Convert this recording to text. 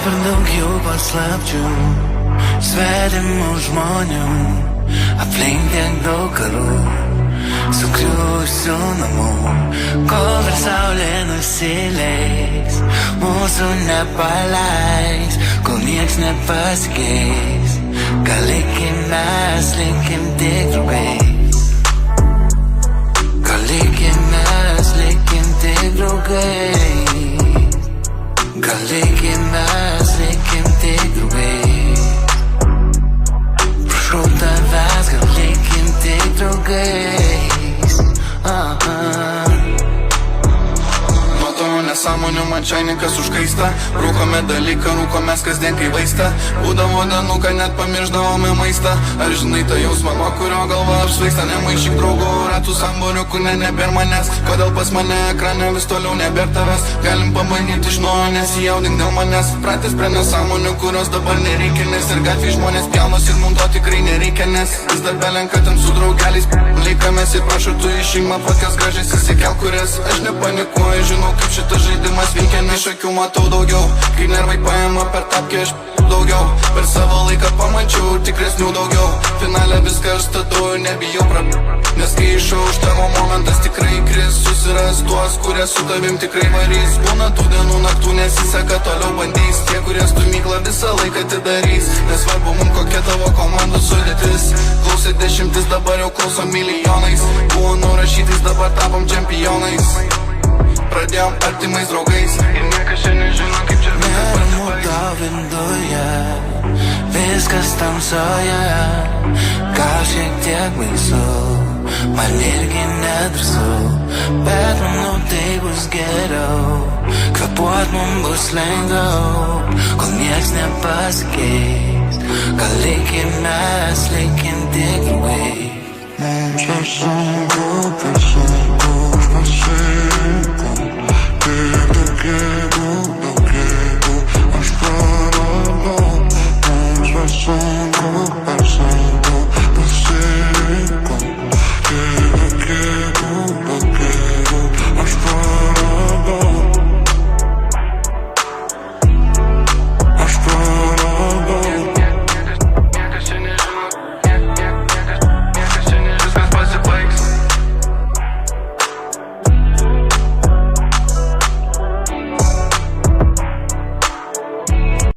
per daug jų paslapčių, svetimų žmonių, aplink tiek daug karų, sugriuvusių namų. Kol ir saulė nusileis, mūsų nepaleis, kol nieks nepasikeis. Gal likim mes, likim tik draugais. Gal likim mes, likim tik draugais. Gal likim mes, likim tik draugais. Prašau tavęs, gal likim tik draugais. Nesąmonių man čainikas užkaista, rūkome dalyką, rūkomės kasdien kai vaista. Būdavo dienų, kad net pamiršdavome maistą. Ar žinai tą jausmą, nuo kurio galva apsvaista? Nemaišyk draugų ratų samboriukų, nebėr manęs. Kodėl pas mane ekrane vis toliau nebėr tavęs? Galim pabandyti iš naujo, nesijaudink dėl manęs. Pratęs prie nesąmonių, kurios dabar nereikia, nes ir gatvėj žmonės pjaunos ir mum to tikrai nereikia, nes vis dar belenka ten su draugeliais. Laikamės ir prašau tu išima tokias gražias įsikel, kurias aš nepanikuoju, žinau kaip šitas žaidimas veikia, iš akių matau daugiau. Kai nervai paima per tapkę, aš daugiau. Per savo laiką pamačiau tikresnių daugiau. Finale viską aš statau ir nebijau nes kai išauš tavo momentas tikrai kris. Susiras tuos, kurie su tavim tikrai varys. Būna tų dienų naktų nesiseka, toliau bandys. Tie, kurie stumyklą visą laiką atidarys. Nesvarbu mum kokia tavo komandų sudėtis. Klausė dešimtis, dabar jau klauso milijonais. Buvo nurašytais, dabar tapom čempionais. Pradėjom artimais draugais ir niekas šiandien žino, kaip čia neramu tau viduje, viskas tamsoje. Gal šiek tiek baisu, man irgi nedrąsu, bet manau tai bus geriau. Kvėpuot mum bus lengviau, kol nieks nepasikeis. Gal likim mes, likim tik draugais. Mums nesunku, per sunku pasiko. Daug jėgų, aš praradau. Mums nesunku